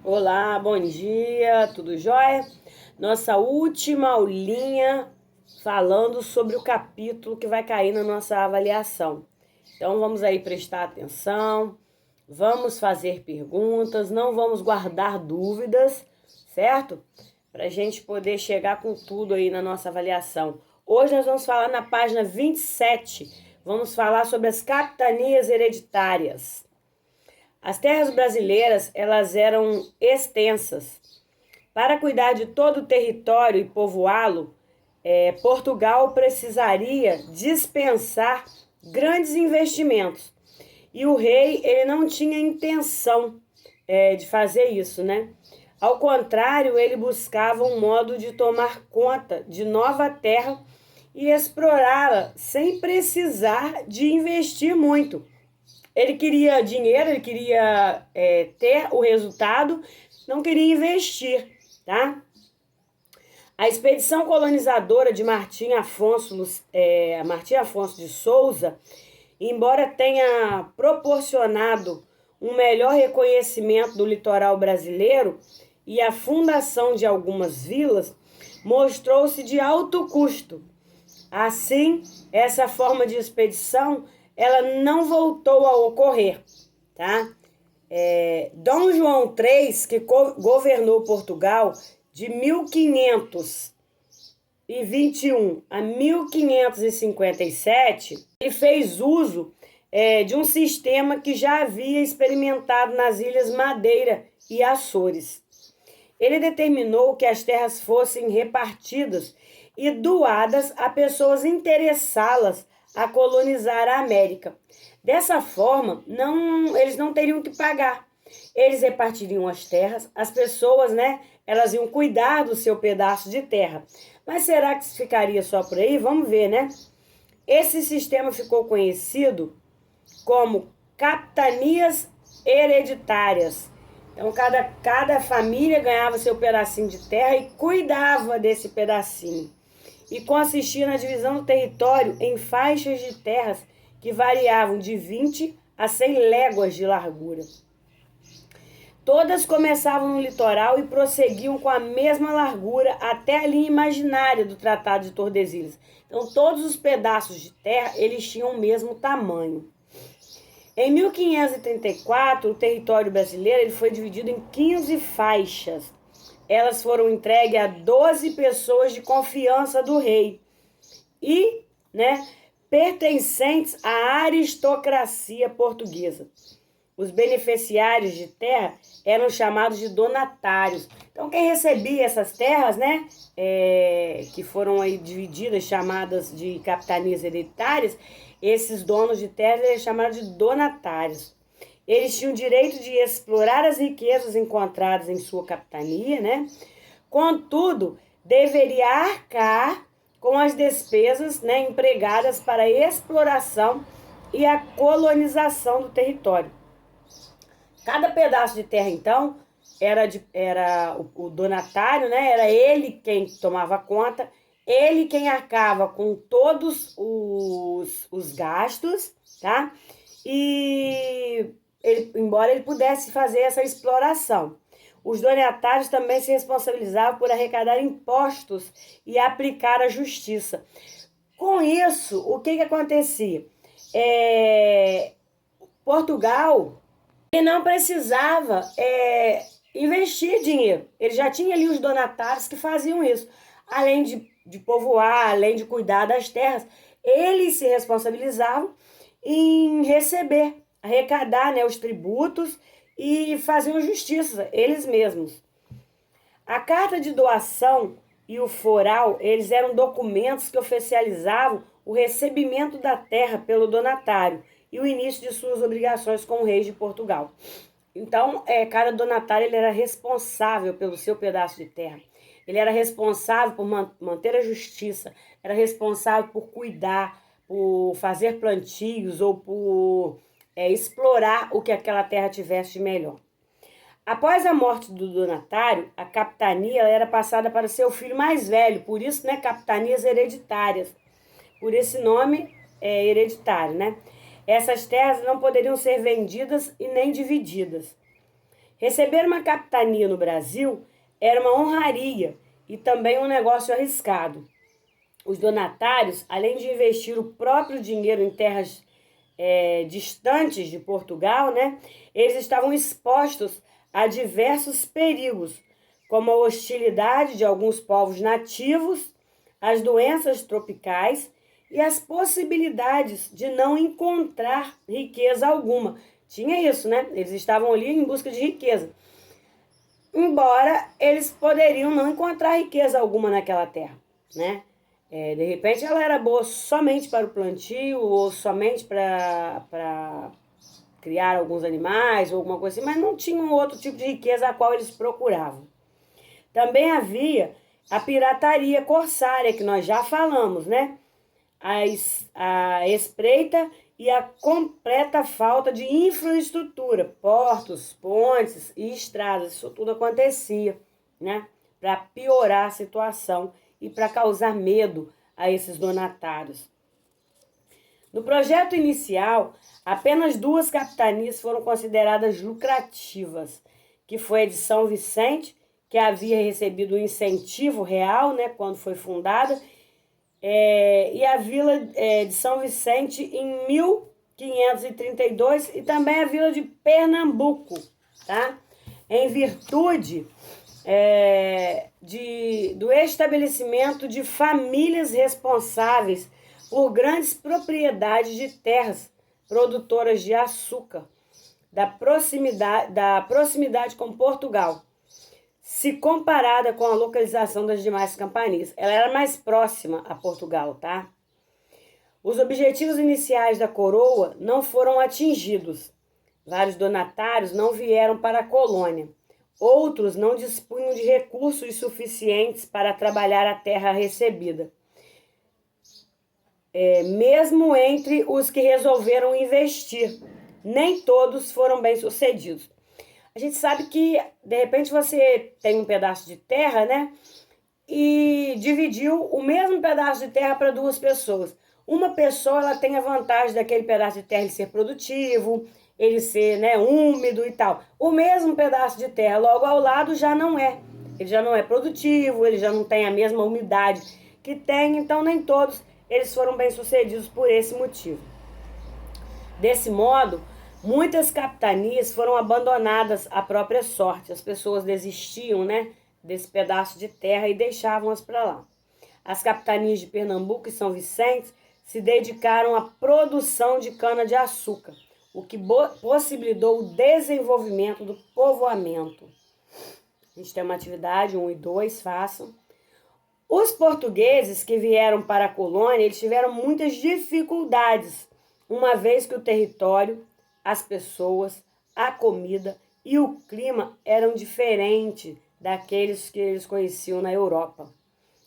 Olá, bom dia, tudo jóia? Nossa última aulinha falando sobre o capítulo que vai cair na nossa avaliação. Então vamos aí prestar atenção, vamos fazer perguntas, não vamos guardar dúvidas, certo? Para a gente poder chegar com tudo aí na nossa avaliação. Hoje nós vamos falar na página 27, vamos falar sobre as capitanias hereditárias. As terras brasileiras, elas eram extensas. Para cuidar de todo o território e povoá-lo, Portugal precisaria dispensar grandes investimentos. E o rei, ele não tinha intenção de fazer isso, né? Ao contrário, ele buscava um modo de tomar conta de nova terra e explorá-la sem precisar de investir muito. Ele queria dinheiro, ele queria ter o resultado, não queria investir, tá? A expedição colonizadora de Martim Afonso de Souza, embora tenha proporcionado um melhor reconhecimento do litoral brasileiro e a fundação de algumas vilas, mostrou-se de alto custo. Assim, essa forma de expedição ela não voltou a ocorrer, tá? Dom João III, que governou Portugal de 1521 a 1557, ele fez uso de um sistema que já havia experimentado nas Ilhas Madeira e Açores. Ele determinou que as terras fossem repartidas e doadas a pessoas interessadas a colonizar a América. Dessa forma, eles não teriam que pagar. Eles repartiriam as terras, as pessoas, né, elas iam cuidar do seu pedaço de terra. Mas será que ficaria só por aí? Vamos ver, né? Esse sistema ficou conhecido como capitanias hereditárias. Então, cada família ganhava seu pedacinho de terra e cuidava desse pedacinho. E consistia na divisão do território em faixas de terras que variavam de 20 a 100 léguas de largura. Todas começavam no litoral e prosseguiam com a mesma largura até a linha imaginária do Tratado de Tordesilhas. Então, todos os pedaços de terra, eles tinham o mesmo tamanho. Em 1534, o território brasileiro ele foi dividido em 15 faixas. Elas foram entregues a 12 pessoas de confiança do rei e, pertencentes à aristocracia portuguesa. Os beneficiários de terra eram chamados de donatários. Então, quem recebia essas terras, que foram aí divididas, chamadas de capitanias hereditárias, esses donos de terra eram chamados de donatários. Eles tinham o direito de explorar as riquezas encontradas em sua capitania, Contudo, deveria arcar com as despesas, empregadas para a exploração e a colonização do território. Cada pedaço de terra, então, era o donatário, Era ele quem tomava conta, ele quem arcava com todos os gastos, tá? E embora ele pudesse fazer essa exploração. Os donatários também se responsabilizavam por arrecadar impostos e aplicar a justiça. Com isso, o que acontecia? Portugal ele não precisava investir dinheiro. Ele já tinha ali os donatários que faziam isso. Além de povoar, além de cuidar das terras, eles se responsabilizavam em receber, arrecadar os tributos e faziam justiça, eles mesmos. A carta de doação e o foral, eles eram documentos que oficializavam o recebimento da terra pelo donatário e o início de suas obrigações com o rei de Portugal. Então, cada donatário ele era responsável pelo seu pedaço de terra. Ele era responsável por manter a justiça, era responsável por cuidar, por fazer plantios ou por explorar o que aquela terra tivesse de melhor. Após a morte do donatário, a capitania era passada para seu filho mais velho, por isso, capitanias hereditárias, por esse nome hereditário, Essas terras não poderiam ser vendidas e nem divididas. Receber uma capitania no Brasil era uma honraria e também um negócio arriscado. Os donatários, além de investir o próprio dinheiro em terras distantes de Portugal, né, eles estavam expostos a diversos perigos, como a hostilidade de alguns povos nativos, as doenças tropicais e as possibilidades de não encontrar riqueza alguma. Tinha isso, né? Eles estavam ali em busca de riqueza. Embora eles poderiam não encontrar riqueza alguma naquela terra, né? De repente ela era boa somente para o plantio ou somente para criar alguns animais ou alguma coisa assim, mas não tinha um outro tipo de riqueza a qual eles procuravam. Também havia a pirataria corsária, que nós já falamos, né? A espreita e a completa falta de infraestrutura, portos, pontes e estradas, isso tudo acontecia, né? Para piorar a situação e para causar medo a esses donatários. No projeto inicial, apenas 2 capitanias foram consideradas lucrativas, que foi a de São Vicente, que havia recebido um incentivo real, né, quando foi fundada, e a vila de São Vicente em 1532 e também a vila de Pernambuco, tá? Em virtude do estabelecimento de famílias responsáveis por grandes propriedades de terras produtoras de açúcar, da proximidade com Portugal. Se comparada com a localização das demais campanhas, ela era mais próxima a Portugal, tá? Os objetivos iniciais da coroa não foram atingidos. Vários donatários não vieram para a colônia. Outros não dispunham de recursos suficientes para trabalhar a terra recebida. Mesmo entre os que resolveram investir, nem todos foram bem-sucedidos. A gente sabe que, de repente, você tem um pedaço de terra, né? E dividiu o mesmo pedaço de terra para 2 pessoas. Uma pessoa, ela tem a vantagem daquele pedaço de terra ele ser produtivo, ele ser, né, úmido e tal. O mesmo pedaço de terra logo ao lado já não é. Ele já não é produtivo, ele já não tem a mesma umidade que tem, então nem todos eles foram bem-sucedidos por esse motivo. Desse modo, muitas capitanias foram abandonadas à própria sorte. As pessoas desistiam, né, desse pedaço de terra e deixavam-as para lá. As capitanias de Pernambuco e São Vicente se dedicaram à produção de cana-de-açúcar, o que possibilitou o desenvolvimento do povoamento. A gente tem uma atividade, 1 e 2, façam. Os portugueses que vieram para a colônia, eles tiveram muitas dificuldades, uma vez que o território, as pessoas, a comida e o clima eram diferentes daqueles que eles conheciam na Europa.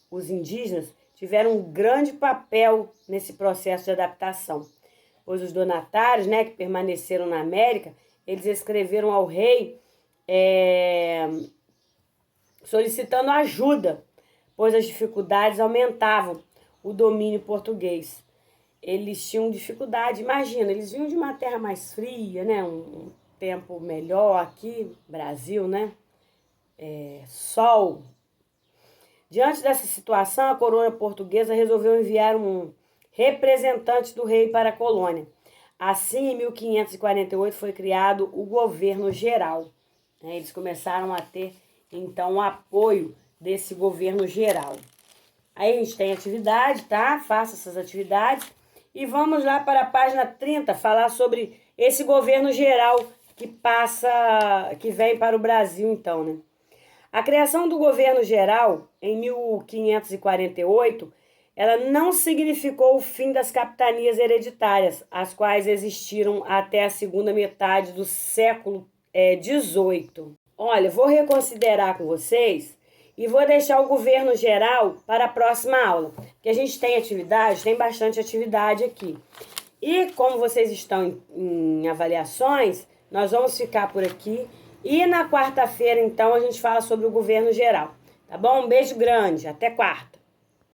Os indígenas tiveram um grande papel nesse processo de adaptação, pois os donatários, né, que permaneceram na América, eles escreveram ao rei solicitando ajuda, pois as dificuldades aumentavam o domínio português. Eles tinham dificuldade, imagina, eles vinham de uma terra mais fria, né, um tempo melhor aqui, Brasil, né, sol. Diante dessa situação, a coroa portuguesa resolveu enviar um representante do rei para a colônia. Assim, em 1548, foi criado o governo geral. Eles começaram a ter, então, o apoio desse governo geral. Aí a gente tem atividade, tá? Faça essas atividades. E vamos lá para a página 30, falar sobre esse governo geral que vem para o Brasil, então, né? A criação do governo geral, em 1548, ela não significou o fim das capitanias hereditárias, as quais existiram até a segunda metade do século XVIII. Olha, vou reconsiderar com vocês e vou deixar o governo geral para a próxima aula, porque a gente tem atividade, tem bastante atividade aqui. E como vocês estão em avaliações, nós vamos ficar por aqui. E na quarta-feira, então, a gente fala sobre o governo geral. Tá bom? Um beijo grande. Até quarta.